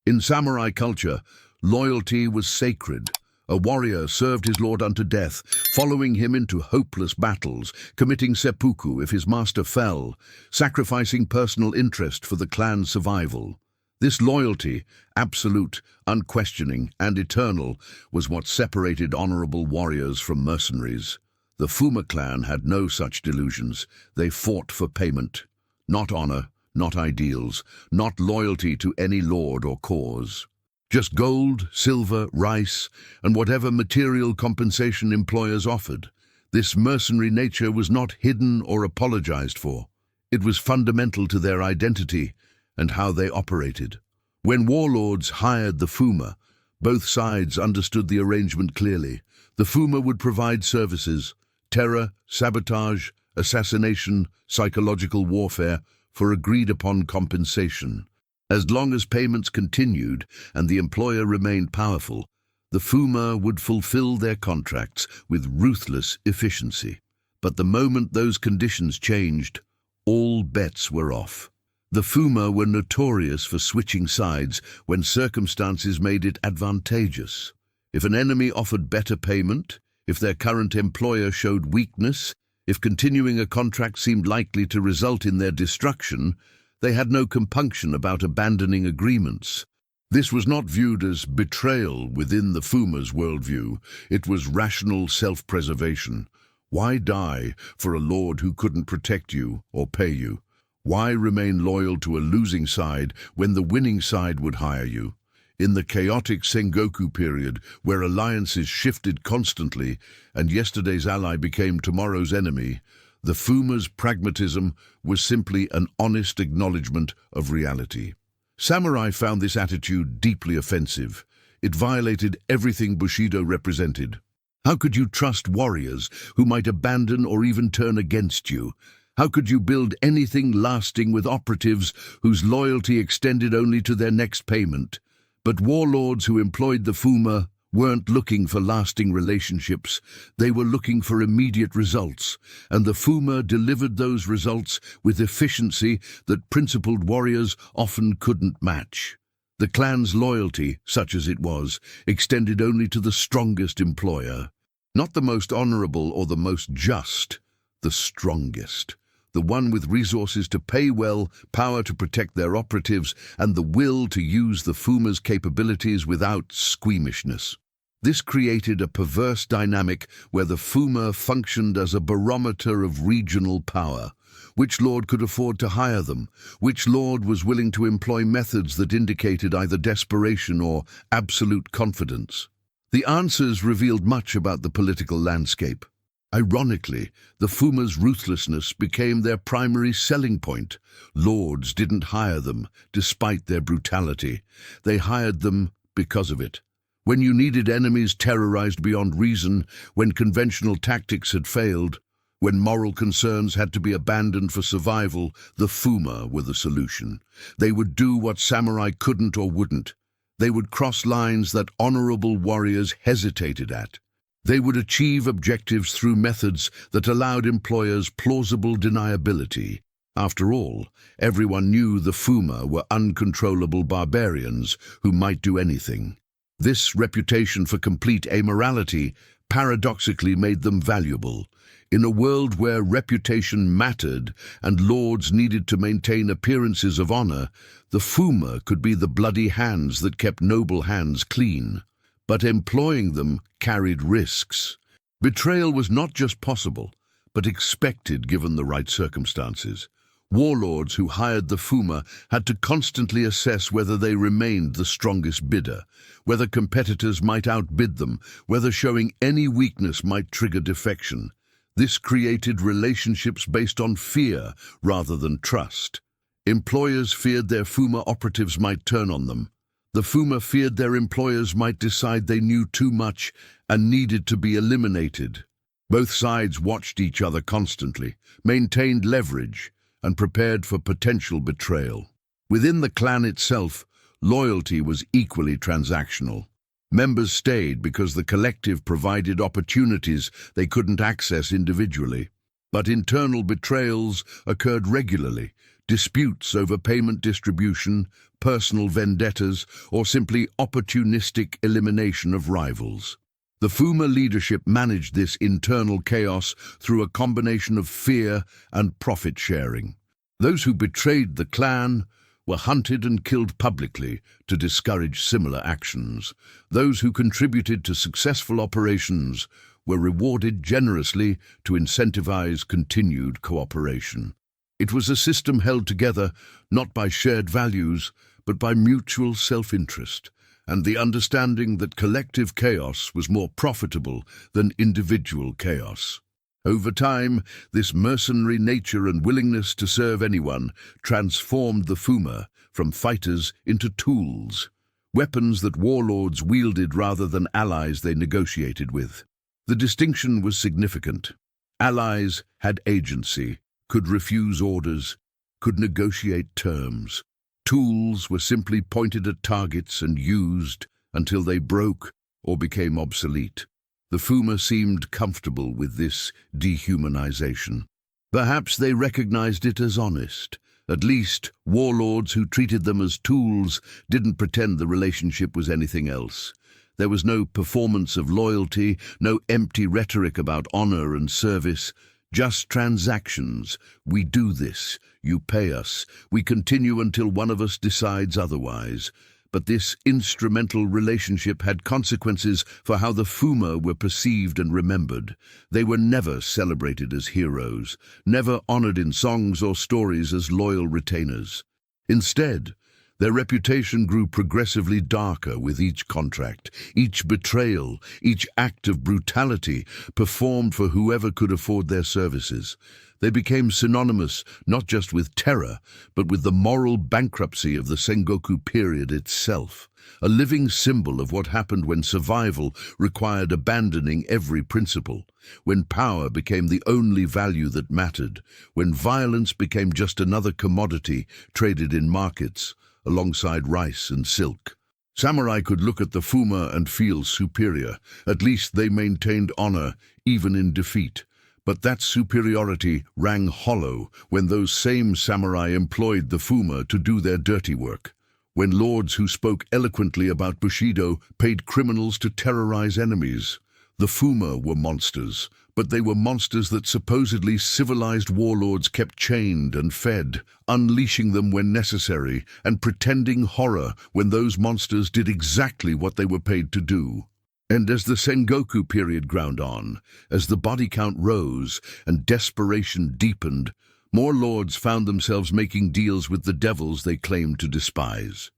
In samurai culture, loyalty was sacred. A warrior served his lord unto death, following him into hopeless battles, committing seppuku if his master fell, sacrificing personal interest for the clan's survival. This loyalty, absolute, unquestioning, and eternal, was what separated honorable warriors from mercenaries. The Fuma clan had no such delusions. They fought for payment, not honor, not ideals, not loyalty to any lord or cause. Just gold, silver, rice, and whatever material compensation employers offered. This mercenary nature was not hidden or apologized for. It was fundamental to their identity and how they operated. When warlords hired the Fuma, both sides understood the arrangement clearly. The Fuma would provide services, terror, sabotage, assassination, psychological warfare, for agreed-upon compensation. As long as payments continued and the employer remained powerful, the Fuma would fulfill their contracts with ruthless efficiency. But the moment those conditions changed, all bets were off. The Fuma were notorious for switching sides when circumstances made it advantageous. If an enemy offered better payment, if their current employer showed weakness, if continuing a contract seemed likely to result in their destruction, they had no compunction about abandoning agreements. This was not viewed as betrayal within the Fuma's worldview. It was rational self-preservation. Why die for a lord who couldn't protect you or pay you? Why remain loyal to a losing side when the winning side would hire you? In the chaotic Sengoku period, where alliances shifted constantly and yesterday's ally became tomorrow's enemy, the Fuma's pragmatism was simply an honest acknowledgement of reality. Samurai found this attitude deeply offensive. It violated everything Bushido represented. How could you trust warriors who might abandon or even turn against you? How could you build anything lasting with operatives whose loyalty extended only to their next payment? But warlords who employed the Fuma weren't looking for lasting relationships. They were looking for immediate results, and the Fuma delivered those results with efficiency that principled warriors often couldn't match. The clan's loyalty, such as it was, extended only to the strongest employer. Not the most honorable or the most just, the strongest. The one with resources to pay well, power to protect their operatives, and the will to use the Fuma's capabilities without squeamishness. This created a perverse dynamic where the Fuma functioned as a barometer of regional power. Which lord could afford to hire them? Which lord was willing to employ methods that indicated either desperation or absolute confidence? The answers revealed much about the political landscape. Ironically, the Fuma's ruthlessness became their primary selling point. Lords didn't hire them, despite their brutality. They hired them because of it. When you needed enemies terrorized beyond reason, when conventional tactics had failed, when moral concerns had to be abandoned for survival, the Fuma were the solution. They would do what samurai couldn't or wouldn't. They would cross lines that honorable warriors hesitated at. They would achieve objectives through methods that allowed employers plausible deniability. After all, everyone knew the Fuma were uncontrollable barbarians who might do anything. This reputation for complete amorality paradoxically made them valuable. In a world where reputation mattered and lords needed to maintain appearances of honor, the Fuma could be the bloody hands that kept noble hands clean. But employing them carried risks. Betrayal was not just possible, but expected given the right circumstances. Warlords who hired the Fuma had to constantly assess whether they remained the strongest bidder, whether competitors might outbid them, whether showing any weakness might trigger defection. This created relationships based on fear rather than trust. Employers feared their Fuma operatives might turn on them. The Fuma feared their employers might decide they knew too much and needed to be eliminated. Both sides watched each other constantly, maintained leverage, and prepared for potential betrayal. Within the clan itself, loyalty was equally transactional. Members stayed because the collective provided opportunities they couldn't access individually. But internal betrayals occurred regularly. Disputes over payment distribution, personal vendettas, or simply opportunistic elimination of rivals. The Fuma leadership managed this internal chaos through a combination of fear and profit sharing. Those who betrayed the clan were hunted and killed publicly to discourage similar actions. Those who contributed to successful operations were rewarded generously to incentivize continued cooperation. It was a system held together not by shared values, but by mutual self-interest, and the understanding that collective chaos was more profitable than individual chaos. Over time, this mercenary nature and willingness to serve anyone transformed the Fuma from fighters into tools, weapons that warlords wielded rather than allies they negotiated with. The distinction was significant. Allies had agency, could refuse orders, could negotiate terms. Tools were simply pointed at targets and used until they broke or became obsolete. The Fuma seemed comfortable with this dehumanization. Perhaps they recognized it as honest. At least, warlords who treated them as tools didn't pretend the relationship was anything else. There was no performance of loyalty, no empty rhetoric about honor and service. Just transactions. We do this. You pay us. We continue until one of us decides otherwise. But this instrumental relationship had consequences for how the Fuma were perceived and remembered. They were never celebrated as heroes, never honored in songs or stories as loyal retainers. Instead, their reputation grew progressively darker with each contract, each betrayal, each act of brutality performed for whoever could afford their services. They became synonymous not just with terror, but with the moral bankruptcy of the Sengoku period itself, a living symbol of what happened when survival required abandoning every principle, when power became the only value that mattered, when violence became just another commodity traded in markets alongside rice and silk. Samurai could look at the Fuma and feel superior. At least they maintained honor, even in defeat. But that superiority rang hollow when those same samurai employed the Fuma to do their dirty work. When lords who spoke eloquently about Bushido paid criminals to terrorize enemies. The Fuma were monsters, but they were monsters that supposedly civilized warlords kept chained and fed, unleashing them when necessary and pretending horror when those monsters did exactly what they were paid to do. And as the Sengoku period ground on, as the body count rose and desperation deepened, more lords found themselves making deals with the devils they claimed to despise.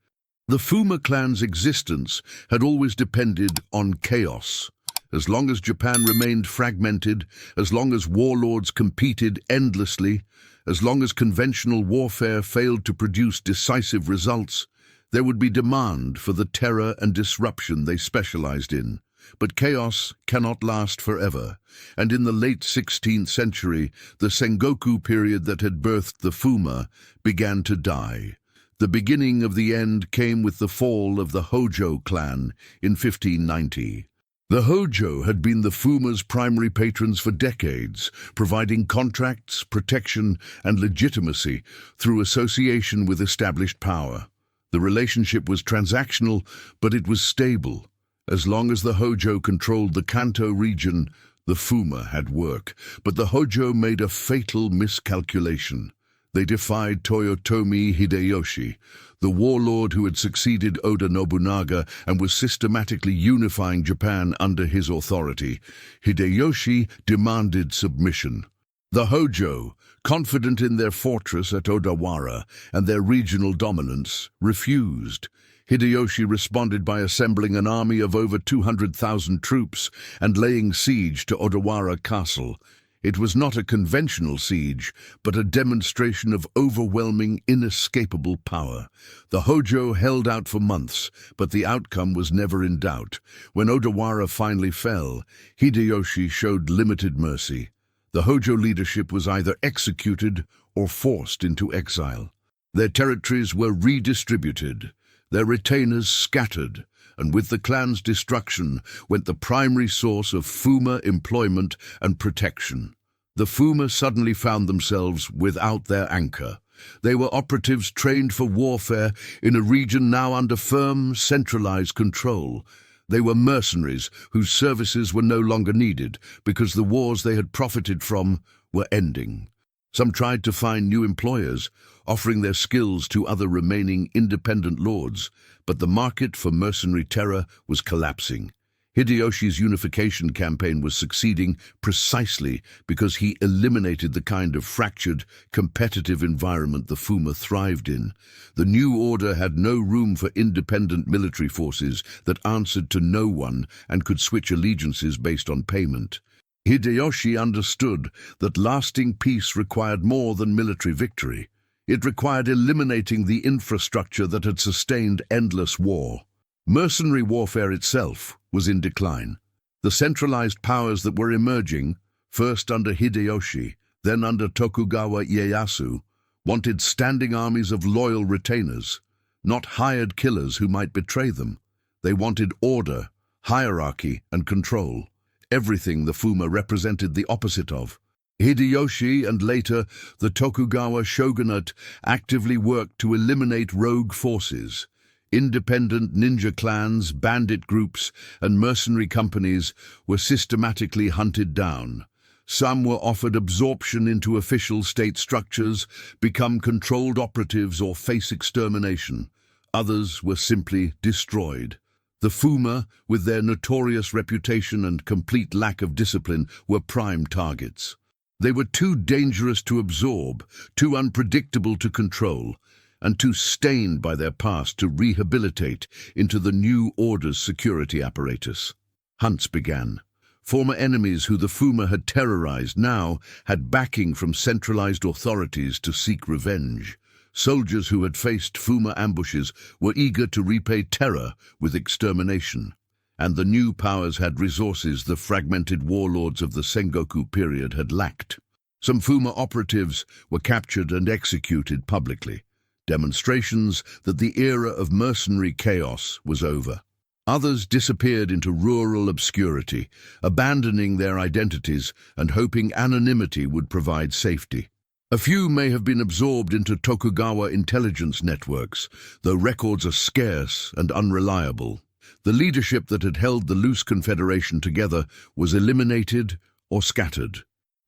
The Fuma clan's existence had always depended on chaos. As long as Japan remained fragmented, as long as warlords competed endlessly, as long as conventional warfare failed to produce decisive results, there would be demand for the terror and disruption they specialized in. But chaos cannot last forever, and in the late 16th century, the Sengoku period that had birthed the Fuma began to die. The beginning of the end came with the fall of the Hojo clan in 1590. The Hojo had been the Fuma's primary patrons for decades, providing contracts, protection, and legitimacy through association with established power. The relationship was transactional, but it was stable. As long as the Hojo controlled the Kanto region, the Fuma had work. But the Hojo made a fatal miscalculation. They defied Toyotomi Hideyoshi, the warlord who had succeeded Oda Nobunaga and was systematically unifying Japan under his authority. Hideyoshi demanded submission. The Hojo, confident in their fortress at Odawara and their regional dominance, refused. Hideyoshi responded by assembling an army of over 200,000 troops and laying siege to Odawara Castle. It was not a conventional siege, but a demonstration of overwhelming, inescapable power. The Hojo held out for months, but the outcome was never in doubt. When Odawara finally fell, Hideyoshi showed limited mercy. The Hojo leadership was either executed or forced into exile. Their territories were redistributed, their retainers scattered, and with the clan's destruction went the primary source of Fuma employment and protection. The Fuma suddenly found themselves without their anchor. They were operatives trained for warfare in a region now under firm, centralized control. They were mercenaries whose services were no longer needed because the wars they had profited from were ending. Some tried to find new employers, offering their skills to other remaining independent lords, but the market for mercenary terror was collapsing. Hideyoshi's unification campaign was succeeding precisely because he eliminated the kind of fractured, competitive environment the Fuma thrived in. The new order had no room for independent military forces that answered to no one and could switch allegiances based on payment. Hideyoshi understood that lasting peace required more than military victory. It required eliminating the infrastructure that had sustained endless war. Mercenary warfare itself was in decline. The centralized powers that were emerging, first under Hideyoshi, then under Tokugawa Ieyasu, wanted standing armies of loyal retainers, not hired killers who might betray them. They wanted order, hierarchy, and control. Everything the Fuma represented the opposite of. Hideyoshi and later the Tokugawa shogunate actively worked to eliminate rogue forces. Independent ninja clans, bandit groups, and mercenary companies were systematically hunted down. Some were offered absorption into official state structures, become controlled operatives, or face extermination. Others were simply destroyed. The Fuma, with their notorious reputation and complete lack of discipline, were prime targets. They were too dangerous to absorb, too unpredictable to control, and too stained by their past to rehabilitate into the new order's security apparatus. Hunts began. Former enemies who the Fuma had terrorized now had backing from centralized authorities to seek revenge. Soldiers who had faced Fuma ambushes were eager to repay terror with extermination. And the new powers had resources the fragmented warlords of the Sengoku period had lacked. Some Fuma operatives were captured and executed publicly, demonstrations that the era of mercenary chaos was over. Others disappeared into rural obscurity, abandoning their identities and hoping anonymity would provide safety. A few may have been absorbed into Tokugawa intelligence networks, though records are scarce and unreliable. The leadership that had held the loose confederation together was eliminated or scattered.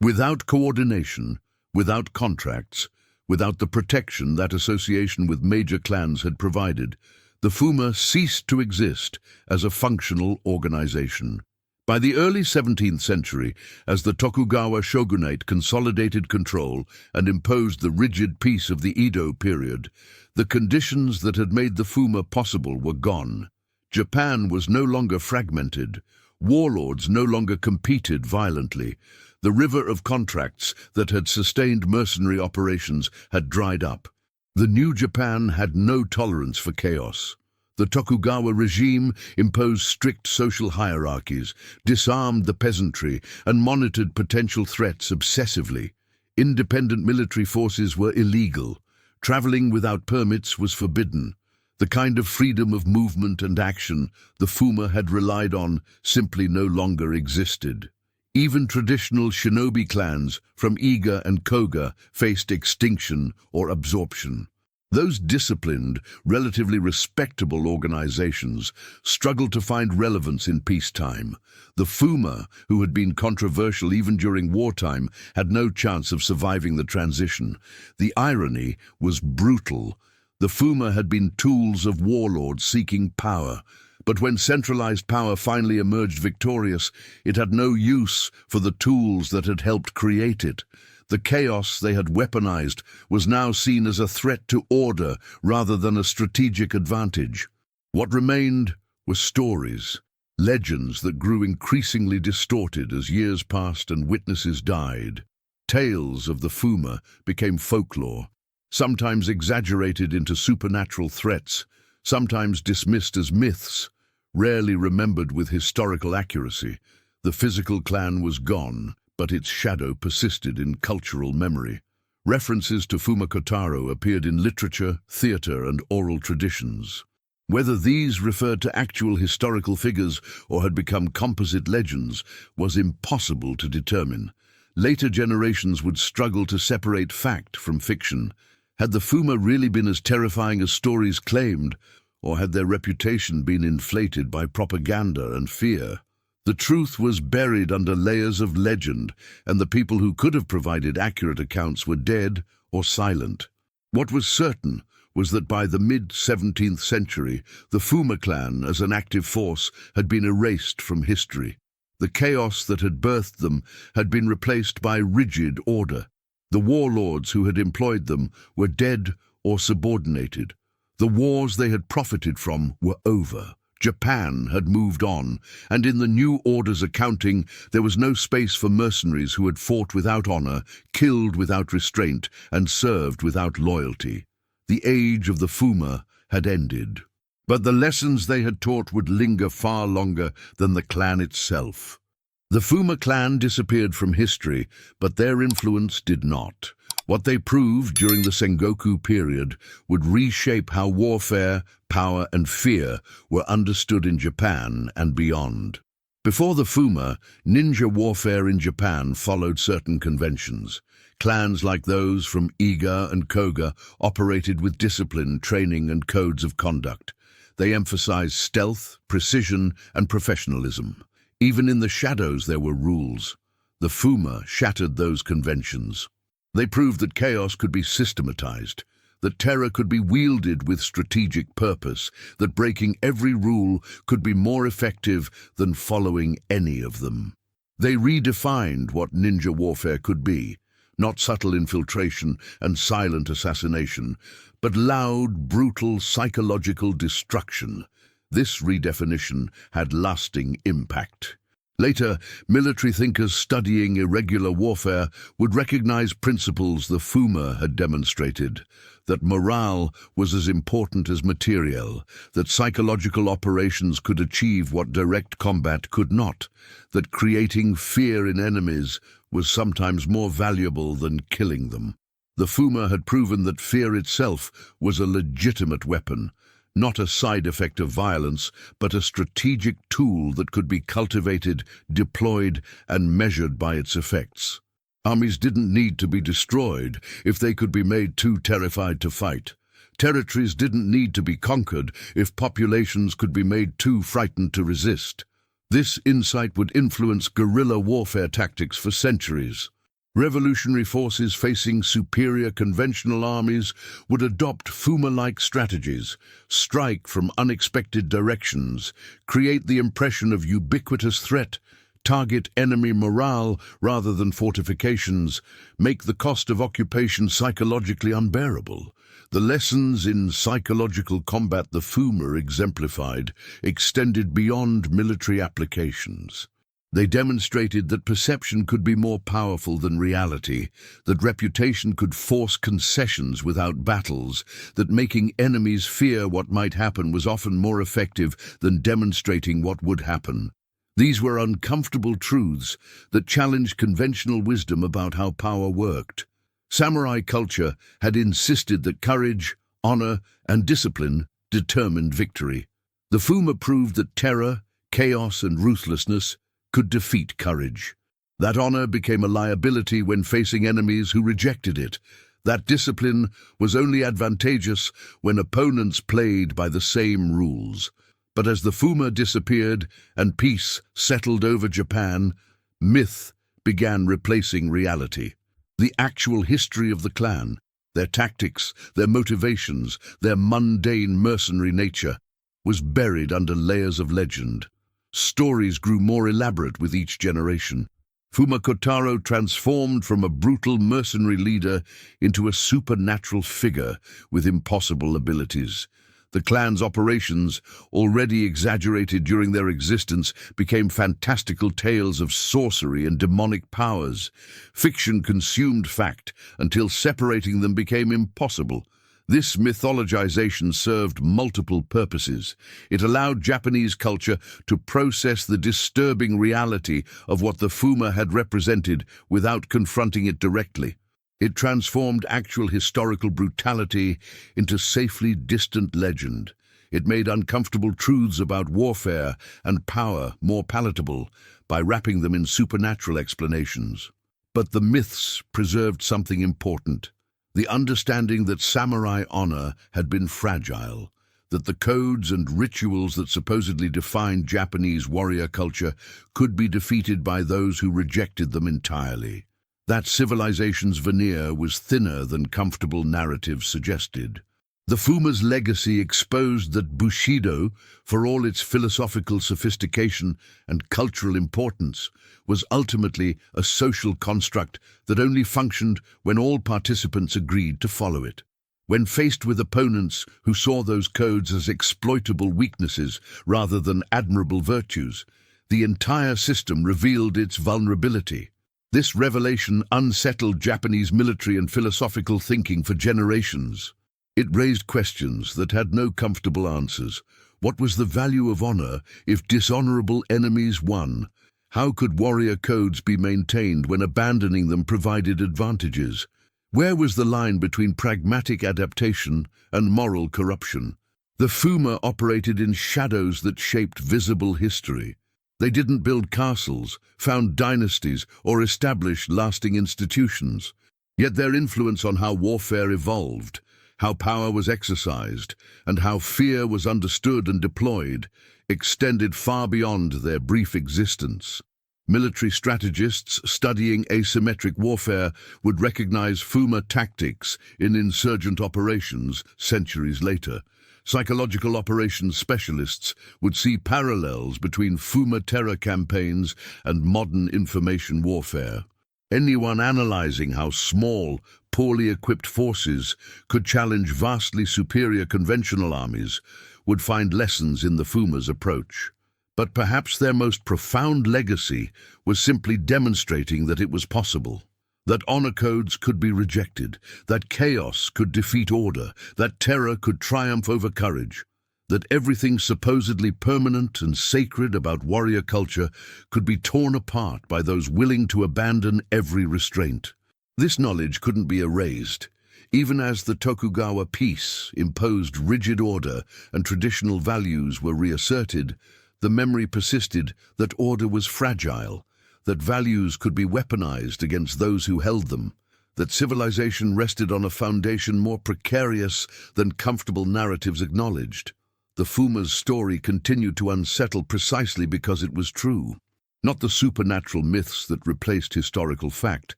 Without coordination, without contracts, without the protection that association with major clans had provided, the Fuma ceased to exist as a functional organization. By the early 17th century, as the Tokugawa shogunate consolidated control and imposed the rigid peace of the Edo period, the conditions that had made the Fuma possible were gone. Japan was no longer fragmented. Warlords no longer competed violently. The river of contracts that had sustained mercenary operations had dried up. The new Japan had no tolerance for chaos. The Tokugawa regime imposed strict social hierarchies, disarmed the peasantry, and monitored potential threats obsessively. Independent military forces were illegal. Traveling without permits was forbidden. The kind of freedom of movement and action the Fuma had relied on simply no longer existed. Even traditional shinobi clans from Iga and Kōga faced extinction or absorption. Those disciplined, relatively respectable organizations struggled to find relevance in peacetime. The Fuma, who had been controversial even during wartime, had no chance of surviving the transition. The irony was brutal. The Fuma had been tools of warlords seeking power. But when centralized power finally emerged victorious, it had no use for the tools that had helped create it. The chaos they had weaponized was now seen as a threat to order rather than a strategic advantage. What remained were stories, legends that grew increasingly distorted as years passed and witnesses died. Tales of the Fuma became folklore, sometimes exaggerated into supernatural threats, sometimes dismissed as myths, rarely remembered with historical accuracy. The physical clan was gone, but its shadow persisted in cultural memory. References to Fuma Kotaro appeared in literature, theater, and oral traditions. Whether these referred to actual historical figures or had become composite legends was impossible to determine. Later generations would struggle to separate fact from fiction. Had the Fuma really been as terrifying as stories claimed, or had their reputation been inflated by propaganda and fear? The truth was buried under layers of legend, and the people who could have provided accurate accounts were dead or silent. What was certain was that by the mid-17th century, the Fuma clan as an active force had been erased from history. The chaos that had birthed them had been replaced by rigid order. The warlords who had employed them were dead or subordinated. The wars they had profited from were over. Japan had moved on, and in the new order's accounting, there was no space for mercenaries who had fought without honor, killed without restraint, and served without loyalty. The age of the Fuma had ended. But the lessons they had taught would linger far longer than the clan itself. The Fuma clan disappeared from history, but their influence did not. What they proved during the Sengoku period would reshape how warfare, power, and fear were understood in Japan and beyond. Before the Fuma, ninja warfare in Japan followed certain conventions. Clans like those from Iga and Kōga operated with discipline, training, and codes of conduct. They emphasized stealth, precision, and professionalism. Even in the shadows there were rules. The Fuma shattered those conventions. They proved that chaos could be systematized, that terror could be wielded with strategic purpose, that breaking every rule could be more effective than following any of them. They redefined what ninja warfare could be, not subtle infiltration and silent assassination, but loud, brutal, psychological destruction. This redefinition had lasting impact. Later, military thinkers studying irregular warfare would recognize principles the Fuma had demonstrated, that morale was as important as materiel, that psychological operations could achieve what direct combat could not, that creating fear in enemies was sometimes more valuable than killing them. The Fuma had proven that fear itself was a legitimate weapon, not a side effect of violence, but a strategic tool that could be cultivated, deployed, and measured by its effects. Armies didn't need to be destroyed if they could be made too terrified to fight. Territories didn't need to be conquered if populations could be made too frightened to resist. This insight would influence guerrilla warfare tactics for centuries. Revolutionary forces facing superior conventional armies would adopt Fuma-like strategies, strike from unexpected directions, create the impression of ubiquitous threat, target enemy morale rather than fortifications, make the cost of occupation psychologically unbearable. The lessons in psychological combat the Fuma exemplified extended beyond military applications. They demonstrated that perception could be more powerful than reality, that reputation could force concessions without battles, that making enemies fear what might happen was often more effective than demonstrating what would happen. These were uncomfortable truths that challenged conventional wisdom about how power worked. Samurai culture had insisted that courage, honor, and discipline determined victory. The Fuma proved that terror, chaos, and ruthlessness could defeat courage. That honor became a liability when facing enemies who rejected it. That discipline was only advantageous when opponents played by the same rules. But as the Fuma disappeared and peace settled over Japan, myth began replacing reality. The actual history of the clan, their tactics, their motivations, their mundane mercenary nature, was buried under layers of legend. Stories grew more elaborate with each generation. Fuma Kotaro transformed from a brutal mercenary leader into a supernatural figure with impossible abilities. The clan's operations, already exaggerated during their existence, became fantastical tales of sorcery and demonic powers. Fiction consumed fact until separating them became impossible. This mythologization served multiple purposes. It allowed Japanese culture to process the disturbing reality of what the Fuma had represented without confronting it directly. It transformed actual historical brutality into safely distant legend. It made uncomfortable truths about warfare and power more palatable by wrapping them in supernatural explanations. But the myths preserved something important. The understanding that samurai honor had been fragile, that the codes and rituals that supposedly defined Japanese warrior culture could be defeated by those who rejected them entirely. That civilization's veneer was thinner than comfortable narratives suggested. The Fuma's legacy exposed that Bushido, for all its philosophical sophistication and cultural importance, was ultimately a social construct that only functioned when all participants agreed to follow it. When faced with opponents who saw those codes as exploitable weaknesses rather than admirable virtues, the entire system revealed its vulnerability. This revelation unsettled Japanese military and philosophical thinking for generations. It raised questions that had no comfortable answers. What was the value of honor if dishonorable enemies won? How could warrior codes be maintained when abandoning them provided advantages? Where was the line between pragmatic adaptation and moral corruption? The Fuma operated in shadows that shaped visible history. They didn't build castles, found dynasties, or establish lasting institutions. Yet their influence on how warfare evolved, how power was exercised, and how fear was understood and deployed, extended far beyond their brief existence. Military strategists studying asymmetric warfare would recognize Fuma tactics in insurgent operations centuries later. Psychological operations specialists would see parallels between Fuma terror campaigns and modern information warfare. Anyone analyzing how small, poorly equipped forces could challenge vastly superior conventional armies would find lessons in the Fuma's approach. But perhaps their most profound legacy was simply demonstrating that it was possible, that honor codes could be rejected, that chaos could defeat order, that terror could triumph over courage, that everything supposedly permanent and sacred about warrior culture could be torn apart by those willing to abandon every restraint. This knowledge couldn't be erased. Even as the Tokugawa peace imposed rigid order and traditional values were reasserted, the memory persisted that order was fragile, that values could be weaponized against those who held them, that civilization rested on a foundation more precarious than comfortable narratives acknowledged. The Fuma's story continued to unsettle precisely because it was true. Not the supernatural myths that replaced historical fact,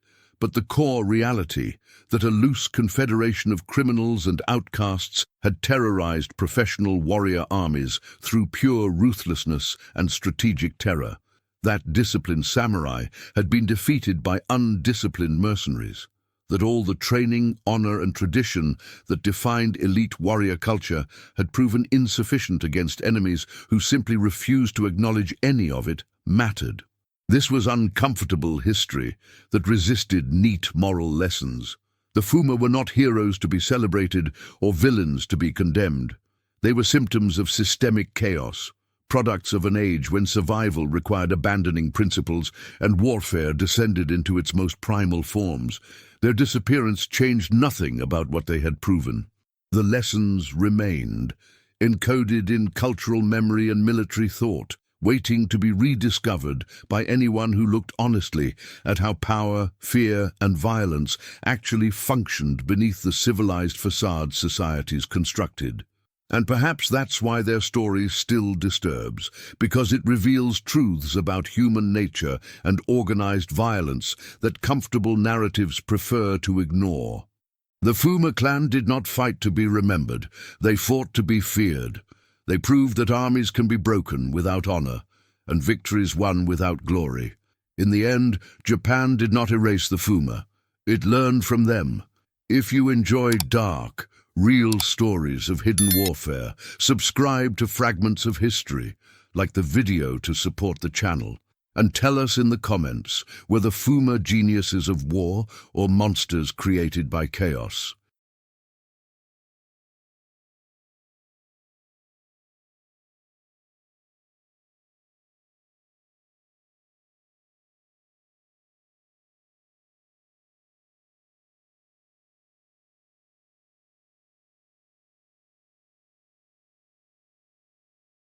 but the core reality that a loose confederation of criminals and outcasts had terrorized professional warrior armies through pure ruthlessness and strategic terror. That disciplined samurai had been defeated by undisciplined mercenaries. That all the training, honor, and tradition that defined elite warrior culture had proven insufficient against enemies who simply refused to acknowledge any of it mattered. This was uncomfortable history that resisted neat moral lessons. The Fuma were not heroes to be celebrated or villains to be condemned. They were symptoms of systemic chaos, products of an age when survival required abandoning principles and warfare descended into its most primal forms. Their disappearance changed nothing about what they had proven. The lessons remained, encoded in cultural memory and military thought, waiting to be rediscovered by anyone who looked honestly at how power, fear, and violence actually functioned beneath the civilized facade societies constructed. And perhaps that's why their story still disturbs, because it reveals truths about human nature and organized violence that comfortable narratives prefer to ignore. The Fuma clan did not fight to be remembered, they fought to be feared. They proved that armies can be broken without honor, and victories won without glory. In the end, Japan did not erase the Fuma. It learned from them. If you enjoy dark, real stories of hidden warfare, subscribe to Fragments of History, like the video to support the channel, and tell us in the comments whether Fuma geniuses of war or monsters created by chaos.